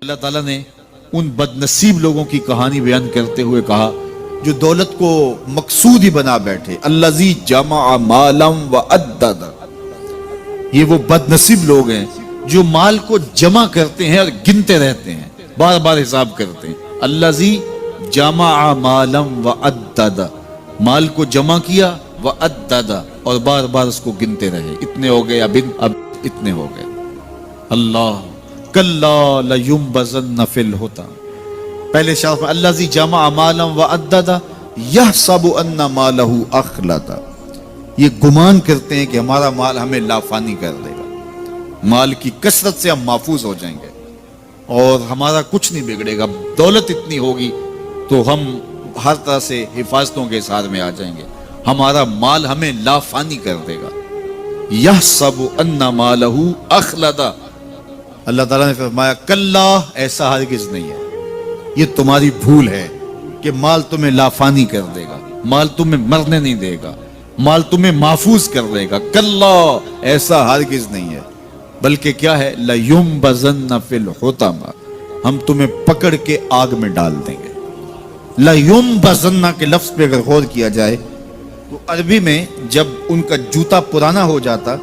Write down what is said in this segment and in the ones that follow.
اللہ تعالیٰ نے ان بدنصیب لوگوں کی کہانی بیان کرتے ہوئے کہا جو دولت کو مقصود ہی بنا بیٹھے، الذی جمع مالا وعدد، یہ وہ بدنصیب لوگ ہیں جو مال کو جمع کرتے ہیں اور گنتے رہتے ہیں، بار بار حساب کرتے ہیں۔ الذی جمع مالا وعدد، مال کو جمع کیا، وعدد، اور بار بار اس کو گنتے رہے، اتنے ہو گئے اب اتنے ہو گئے۔ اللہ کلا لینبذن فی الحطام، پہلے شرف میں الذی جمع مالا وعدد یحسب ان مالہ اخلد، یہ گمان کرتے ہیں کہ ہمارا مال ہمیں لافانی کر دے گا، مال کی کثرت سے ہم محفوظ ہو جائیں گے اور ہمارا کچھ نہیں بگڑے گا، دولت اتنی ہوگی تو ہم ہر طرح سے حفاظتوں کے ساتھ میں آ جائیں گے، ہمارا مال ہمیں لافانی کر دے گا۔ یحسب ان مالہ اخلد، اللہ تعالیٰ نے فرمایا کلا، ایسا ہرگز نہیں ہے، یہ تمہاری بھول ہے کہ مال تمہیں لافانی کر دے گا، مال تمہیں مرنے نہیں دے گا، مال تمہیں محفوظ کر دے گا، کلا، ایسا ہرگز نہیں ہے، بلکہ کیا ہے، لَيُنبَذَنَّ فِي الْحُطَمَةِ، ہم تمہیں پکڑ کے آگ میں ڈال دیں گے۔ لَيُنبَذَنَّ کے لفظ پہ اگر غور کیا جائے تو عربی میں جب ان کا جوتا پرانا ہو جاتا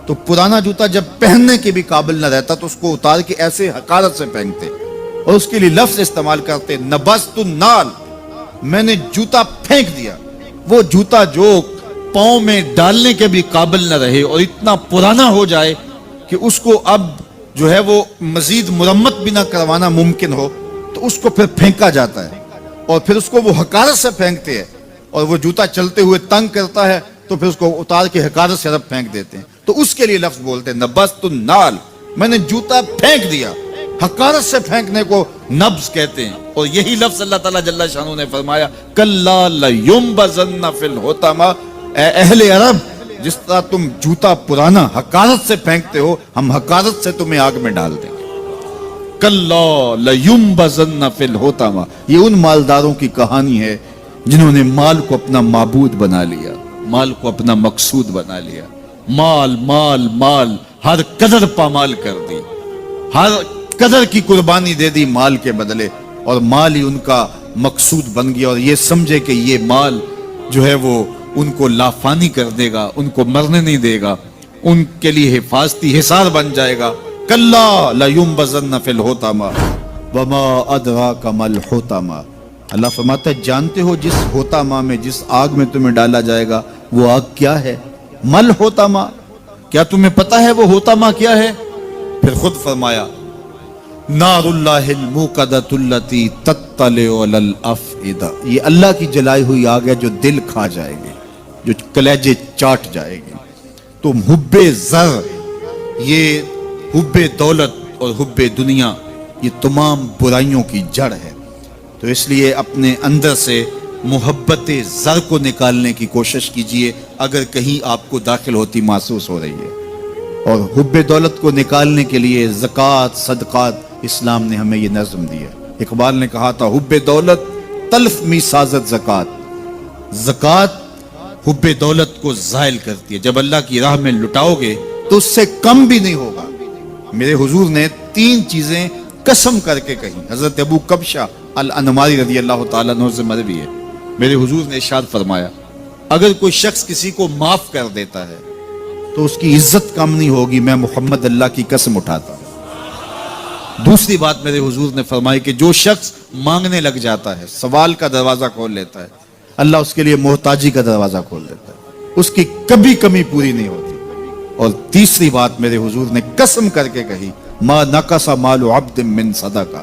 تو پرانا جوتا جب پہننے کے بھی قابل نہ رہتا تو اس کو اتار کے ایسے حقارت سے پہنتے اور اس کے لیے لفظ استعمال کرتے، نبذت النال، میں نے جوتا پھینک دیا، وہ جوتا جو پاؤں میں ڈالنے کے بھی قابل نہ رہے اور اتنا پرانا ہو جائے کہ اس کو اب جو ہے وہ مزید مرمت بھی نہ کروانا ممکن ہو تو اس کو پھر پھینکا جاتا ہے اور پھر اس کو وہ حقارت سے پھینکتے ہیں، اور وہ جوتا چلتے ہوئے تنگ کرتا ہے تو پھر اس کو اتار کے حقارت سے رب پھینک دیتے ہیں، تو اس کے لیے لفظ بولتے ہیں نبذت النال، میں نے جوتا پھینک دیا، حقارت سے پھینکنے کو نبض کہتے ہیں، اور یہی لفظ اللہ تعالیٰ جل شانہ نے فرمایا کلا لینبذن فی الحطمہ، اے اہل عرب جس طرح تم جوتا پرانا حقارت سے پھینکتے ہو ہم حقارت سے تمہیں آگ میں ڈال دیں گے۔ کلا لینبذن فی الحطمہ، یہ ان مالداروں کی کہانی ہے جنہوں نے مال کو اپنا معبود بنا لیا، مال کو اپنا مقصود بنا لیا، مال مال مال، ہر قدر پامال کر دی، ہر قدر کی قربانی دے دی مال کے بدلے، اور مال ہی ان کا مقصود بن گیا، اور یہ سمجھے کہ یہ مال جو ہے وہ ان کو لافانی کر دے گا، ان کو مرنے نہیں دے گا، ان کے لیے حفاظتی حصار بن جائے گا۔ کلا لینبذن فی الحطمہ وما ادراک ما الحطمہ، اللہ فرماتا ہے جانتے ہو جس حطمہ میں، جس آگ میں تمہیں ڈالا جائے گا وہ آگ کیا ہے؟ مل حطمہ، کیا تمہیں پتا ہے وہ حطمہ کیا ہے؟ پھر خود فرمایا نار اللہ الموقدۃ التی تطلع علی الافئدہ، یہ اللہ کی جلائی ہوئی آگ ہے جو دل کھا جائے گی، جو کلیجے چاٹ جائے گی۔ تو حب زر، یہ حب دولت اور حب دنیا، یہ تمام برائیوں کی جڑ ہے، تو اس لیے اپنے اندر سے محبت زر کو نکالنے کی کوشش کیجئے اگر کہیں آپ کو داخل ہوتی محسوس ہو رہی ہے، اور حب دولت کو نکالنے کے لیے زکوٰۃ، صدقات، اسلام نے ہمیں یہ نظم دیا۔ اقبال نے کہا تھا حب دولت تلف می سازت زکوٰۃ، زکوٰۃ حب دولت کو زائل کرتی ہے، جب اللہ کی راہ میں لٹاؤ گے تو اس سے کم بھی نہیں ہوگا۔ میرے حضور نے 3 چیزیں قسم کر کے کہیں، حضرت ابو کبشہ الانماری رضی اللہ تعالیٰ عنہ سے مروی ہے، میرے حضور نے ارشاد فرمایا اگر کوئی شخص کسی کو معاف کر دیتا ہے تو اس کی عزت کم نہیں ہوگی، میں محمد اللہ کی قسم اٹھاتا ہوں۔ دوسری بات میرے حضور نے فرمائی کہ جو شخص مانگنے لگ جاتا ہے، سوال کا دروازہ کھول لیتا ہے، اللہ اس کے لیے محتاجی کا دروازہ کھول دیتا ہے، اس کی کبھی کمی پوری نہیں ہوتی۔ اور تیسری بات میرے حضور نے قسم کر کے کہی ما نقص مال عبد من صدقہ،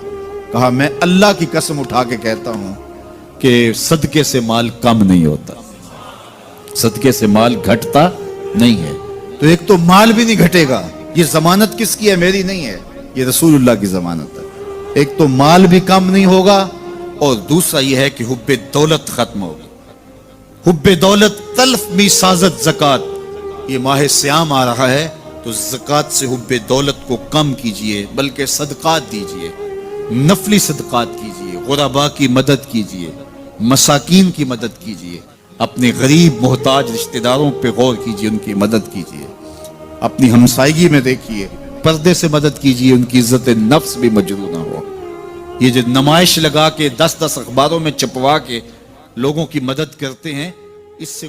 کہا میں اللہ کی قسم اٹھا کے کہتا ہوں کہ صدقے سے مال کم نہیں ہوتا، صدقے سے مال گھٹتا نہیں ہے۔ تو ایک تو مال بھی نہیں گھٹے گا، یہ ضمانت کس کی ہے؟ میری نہیں ہے، یہ رسول اللہ کی ضمانت ہے۔ ایک تو مال بھی کم نہیں ہوگا، اور دوسرا یہ ہے کہ حب دولت ختم ہوگی۔ حب دولت تلف می سازت زکوٰۃ، یہ ماہ سیام آ رہا ہے تو زکوٰۃ سے حب دولت کو کم کیجئے، بلکہ صدقات دیجئے، نفلی صدقات کیجئے، غرباء کی مدد کیجئے، مساکین کی مدد کیجئے، اپنے غریب محتاج رشتہ داروں پہ غور کیجئے، ان کی مدد کیجئے، اپنی ہمسائیگی میں دیکھیے، پردے سے مدد کیجیے، ان کی عزت نفس بھی مجروح نہ ہو۔ یہ جو نمائش لگا کے 10 اخباروں میں چھپوا کے لوگوں کی مدد کرتے ہیں، اس سے